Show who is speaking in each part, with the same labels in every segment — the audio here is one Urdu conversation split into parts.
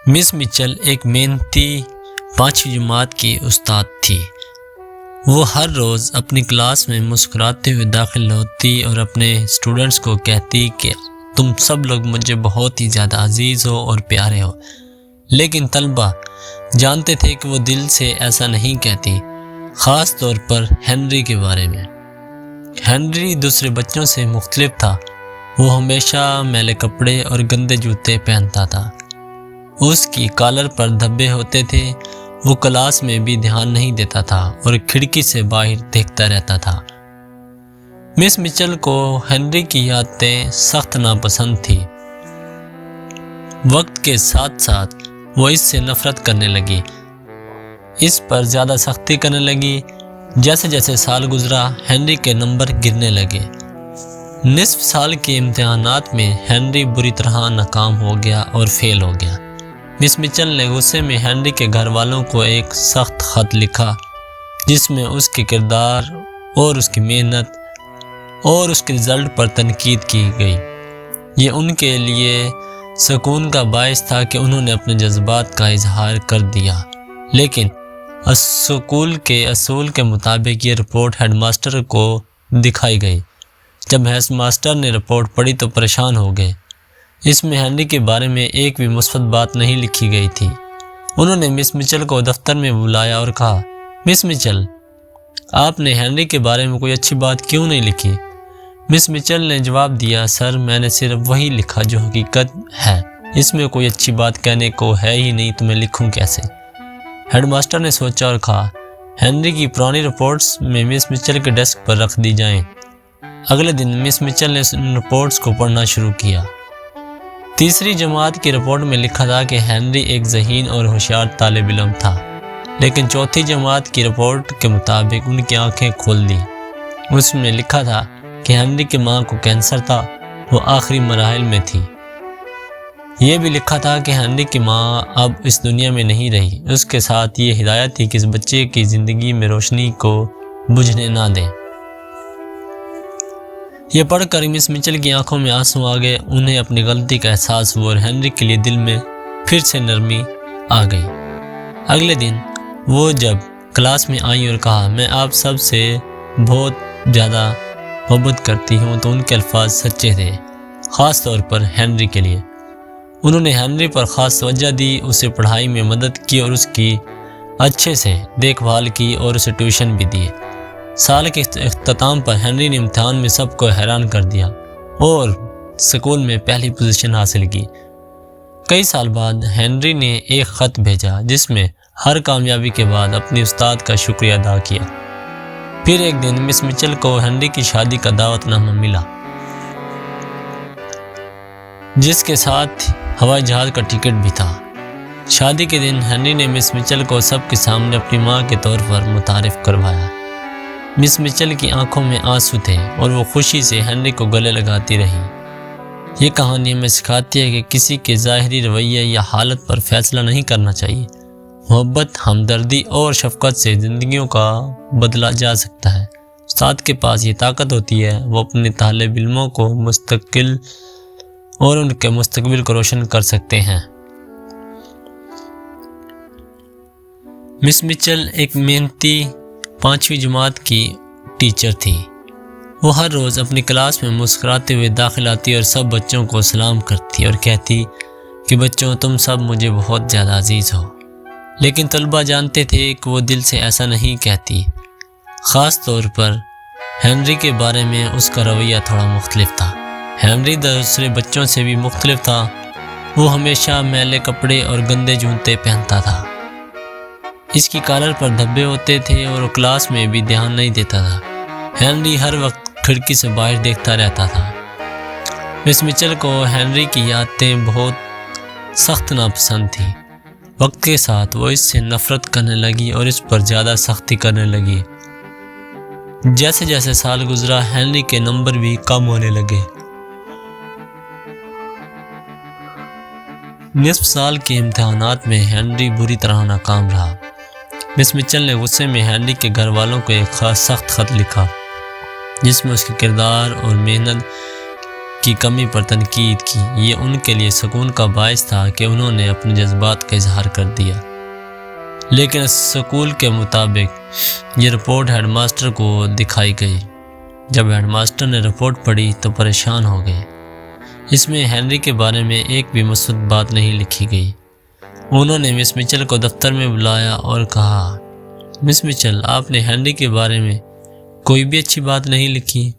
Speaker 1: مس مچل ایک محنتی 5ویں جماعت کی استاد تھی۔ وہ ہر روز اپنی کلاس میں مسکراتے ہوئے داخل ہوتی اور اپنے اسٹوڈنٹس کو کہتی کہ تم سب لوگ مجھے بہت ہی زیادہ عزیز ہو اور پیارے ہو، لیکن طلبہ جانتے تھے کہ وہ دل سے ایسا نہیں کہتی، خاص طور پر ہنری کے بارے میں۔ ہنری دوسرے بچوں سے مختلف تھا۔ وہ ہمیشہ میلے کپڑے اور گندے جوتے پہنتا تھا۔ اس کی کالر پر دھبے ہوتے تھے۔ وہ کلاس میں بھی دھیان نہیں دیتا تھا اور کھڑکی سے باہر دیکھتا رہتا تھا۔ مس مچل کو ہنری کی عادتیں سخت ناپسند تھی۔ وقت کے ساتھ ساتھ وہ اس سے نفرت کرنے لگی، اس پر زیادہ سختی کرنے لگی۔ جیسے جیسے سال گزرا، ہنری کے نمبر گرنے لگے۔ نصف سال کے امتحانات میں ہنری بری طرح ناکام ہو گیا اور فیل ہو گیا۔ مس مچل نے غصے میں ہنری کے گھر والوں کو ایک سخت خط لکھا، جس میں اس کے کردار اور اس کی محنت اور اس کے رزلٹ پر تنقید کی گئی۔ یہ ان کے لیے سکون کا باعث تھا کہ انہوں نے اپنے جذبات کا اظہار کر دیا، لیکن اسکول کے اصول کے مطابق یہ رپورٹ ہیڈ ماسٹر کو دکھائی گئی۔ جب ہیڈ ماسٹر نے رپورٹ پڑھی تو پریشان ہو گئے۔ اس میں ہنری کے بارے میں ایک بھی مثبت بات نہیں لکھی گئی تھی۔ انہوں نے مس مچل کو دفتر میں بلایا اور کہا، مس مچل، آپ نے ہنری کے بارے میں کوئی اچھی بات کیوں نہیں لکھی؟ مس مچل نے جواب دیا، سر، میں نے صرف وہی لکھا جو حقیقت ہے، اس میں کوئی اچھی بات کہنے کو ہے ہی نہیں، تو میں لکھوں کیسے؟ ہیڈ ماسٹر نے سوچا اور کہا، ہنری کی پرانی رپورٹس میں مس مچل کے ڈیسک پر رکھ دی جائیں۔ اگلے دن مس مچل نے ان رپورٹس کو پڑھنا شروع کیا۔ تیسری جماعت کی رپورٹ میں لکھا تھا کہ ہنری ایک ذہین اور ہوشیار طالب علم تھا، لیکن چوتھی جماعت کی رپورٹ کے مطابق ان کی آنکھیں کھول دیں۔ اس میں لکھا تھا کہ ہنری کی ماں کو کینسر تھا، وہ آخری مراحل میں تھی۔ یہ بھی لکھا تھا کہ ہنری کی ماں اب اس دنیا میں نہیں رہی۔ اس کے ساتھ یہ ہدایت تھی کہ اس بچے کی زندگی میں روشنی کو بجھنے نہ دیں۔ یہ پڑھ کر مس مچل کی آنکھوں میں آنسو آ گئے۔ انہیں اپنی غلطی کا احساس ہوا اور ہنری کے لیے دل میں پھر سے نرمی آ گئی۔ اگلے دن وہ جب کلاس میں آئیں اور کہا، میں آپ سب سے بہت زیادہ محبت کرتی ہوں، تو ان کے الفاظ سچے تھے، خاص طور پر ہنری کے لیے۔ انہوں نے ہنری پر خاص توجہ دی، اسے پڑھائی میں مدد کی اور اس کی اچھے سے دیکھ بھال کی اور اسے ٹیوشن بھی دیے۔ سال کے اختتام پر ہنری نے امتحان میں سب کو حیران کر دیا اور اسکول میں پہلی پوزیشن حاصل کی۔ کئی سال بعد ہنری نے ایک خط بھیجا جس میں ہر کامیابی کے بعد اپنی استاد کا شکریہ ادا کیا۔ پھر ایک دن مس مچل کو ہنری کی شادی کا دعوت نامہ ملا، جس کے ساتھ ہوائی جہاز کا ٹکٹ بھی تھا۔ شادی کے دن ہنری نے مس مچل کو سب کے سامنے اپنی ماں کے طور پر متعارف کروایا۔ مس مچل کی آنکھوں میں آنسو تھے اور وہ خوشی سے ہنری کو گلے لگاتی رہی۔ یہ کہانی ہمیں سکھاتی ہے کہ کسی کے ظاہری رویے یا حالت پر فیصلہ نہیں کرنا چاہیے۔ محبت، ہمدردی اور شفقت سے زندگیوں کا بدلا جا سکتا ہے۔ استاد کے پاس یہ طاقت ہوتی ہے، وہ اپنے طالب علموں کو مستقل اور ان کے مستقبل کو روشن کر سکتے ہیں۔ مس مچل ایک محنتی 5ویں جماعت کی ٹیچر تھی۔ وہ ہر روز اپنی کلاس میں مسکراتے ہوئے داخل آتی اور سب بچوں کو سلام کرتی اور کہتی کہ بچوں، تم سب مجھے بہت زیادہ عزیز ہو، لیکن طلبہ جانتے تھے کہ وہ دل سے ایسا نہیں کہتی۔ خاص طور پر ہنری کے بارے میں اس کا رویہ تھوڑا مختلف تھا۔ ہنری دوسرے بچوں سے بھی مختلف تھا۔ وہ ہمیشہ میلے کپڑے اور گندے جوتے پہنتا تھا۔ اس کی کالر پر دھبے ہوتے تھے اور وہ کلاس میں بھی دھیان نہیں دیتا تھا۔ ہنری ہر وقت کھڑکی سے باہر دیکھتا رہتا تھا۔ مس مچل کو ہنری کی عادتیں بہت سخت ناپسند تھیں۔ وقت کے ساتھ وہ اس سے نفرت کرنے لگی اور اس پر زیادہ سختی کرنے لگی۔ جیسے جیسے سال گزرا، ہنری کے نمبر بھی کم ہونے لگے۔ نصف سال کے امتحانات میں ہنری بری طرح ناکام رہا۔ مس مچل نے غصے میں ہنری کے گھر والوں کو ایک سخت خط لکھا، جس میں اس کے کردار اور محنت کی کمی پر تنقید کی۔ یہ ان کے لیے سکون کا باعث تھا کہ انہوں نے اپنے جذبات کا اظہار کر دیا، لیکن اسکول کے مطابق یہ رپورٹ ہیڈ ماسٹر کو دکھائی گئی۔ جب ہیڈ ماسٹر نے رپورٹ پڑھی تو پریشان ہو گئے۔ اس میں ہنری کے بارے میں ایک بھی مثبت بات نہیں لکھی گئی۔ انہوں نے مس مچل کو دفتر میں بلایا اور کہا، مس مچل، آپ نے ہنری کے بارے میں کوئی بھی اچھی بات نہیں لکھی۔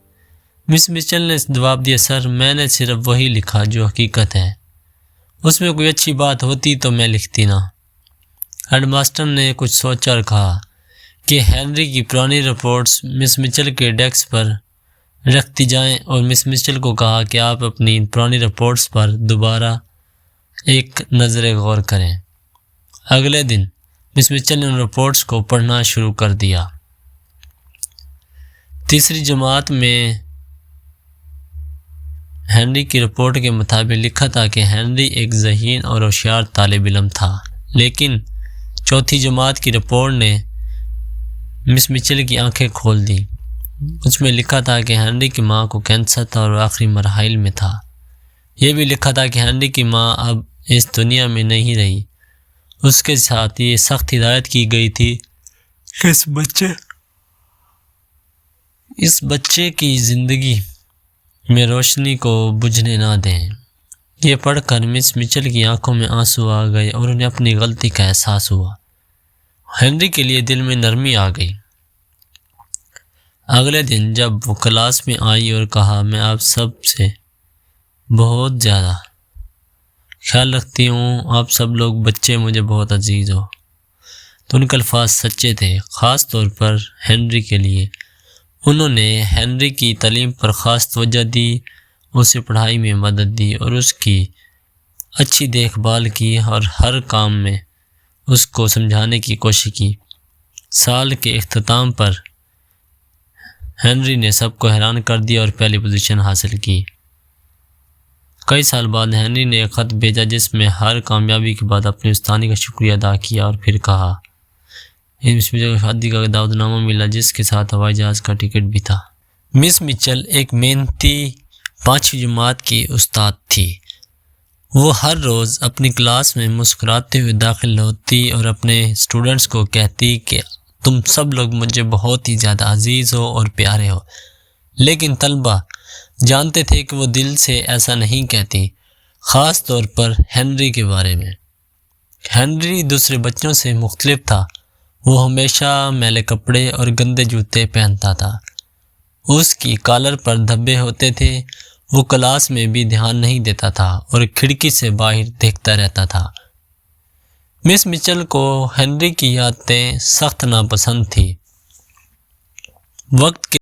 Speaker 1: مس مچل نے جواب دیا، سر، میں نے صرف وہی لکھا جو حقیقت ہے۔ اس میں کوئی اچھی بات ہوتی تو میں لکھتی نا۔ ہیڈ ماسٹر نے کچھ سوچا اور کہا کہ ہنری کی پرانی رپورٹس مس مچل کے ڈیسک پر رکھ دی جائیں، اور مس مچل کو کہا کہ آپ اپنی پرانی رپورٹس پر دوبارہ ایک نظر غور کریں۔ اگلے دن مس مچل نے ان رپورٹس کو پڑھنا شروع کر دیا۔ تیسری جماعت میں ہنری کی رپورٹ کے مطابق لکھا تھا کہ ہنری ایک ذہین اور ہوشیار طالب علم تھا، لیکن چوتھی جماعت کی رپورٹ نے مس مچل کی آنکھیں کھول دی۔ اس میں لکھا تھا کہ ہنری کی ماں کو کینسر تھا اور آخری مراحل میں تھا۔ یہ بھی لکھا تھا کہ ہنری کی ماں اب اس دنیا میں نہیں رہی۔ اس کے ساتھ یہ سخت ہدایت کی گئی تھی کہ اس بچے کی زندگی میں روشنی کو بجھنے نہ دیں۔ یہ پڑھ کر مس مچل کی آنکھوں میں آنسو آ گئے اور انہیں اپنی غلطی کا احساس ہوا۔ ہنری کے لیے دل میں نرمی آ گئی۔ اگلے دن جب وہ کلاس میں آئی اور کہا، میں آپ سب سے بہت زیادہ خیال رکھتی ہوں، آپ سب لوگ بچے مجھے بہت عزیز ہو، تو ان کے الفاظ سچے تھے، خاص طور پر ہنری کے لیے۔ انہوں نے ہنری کی تعلیم پر خاص توجہ دی، اسے پڑھائی میں مدد دی اور اس کی اچھی دیکھ بھال کی اور ہر کام میں اس کو سمجھانے کی کوشش کی۔ سال کے اختتام پر ہنری نے سب کو حیران کر دیا اور پہلی پوزیشن حاصل کی۔ کئی سال بعد ہنری نے ایک خط بھیجا جس میں ہر کامیابی کے بعد اپنی استانی کا شکریہ ادا کیا اور پھر کہا، مس مچل کو شادی کا دعوت نامہ ملا جس کے ساتھ ہوائی جہاز کا ٹکٹ بھی تھا۔ مس مچل ایک محنتی 5ویں جماعت کی استاد تھی۔ وہ ہر روز اپنی کلاس میں مسکراتے ہوئے داخل ہوتی اور اپنے اسٹوڈنٹس کو کہتی کہ تم سب لوگ مجھے بہت ہی زیادہ عزیز ہو اور پیارے ہو، لیکن طلبہ جانتے تھے کہ وہ دل سے ایسا نہیں کہتی، خاص طور پر ہنری کے بارے میں۔ ہنری دوسرے بچوں سے مختلف تھا۔ وہ ہمیشہ میلے کپڑے اور گندے جوتے پہنتا تھا، اس کی کالر پر دھبے ہوتے تھے، وہ کلاس میں بھی دھیان نہیں دیتا تھا اور کھڑکی سے باہر دیکھتا رہتا تھا۔ مس مچل کو ہنری کی عادتیں سخت ناپسند تھیں۔ وقت کے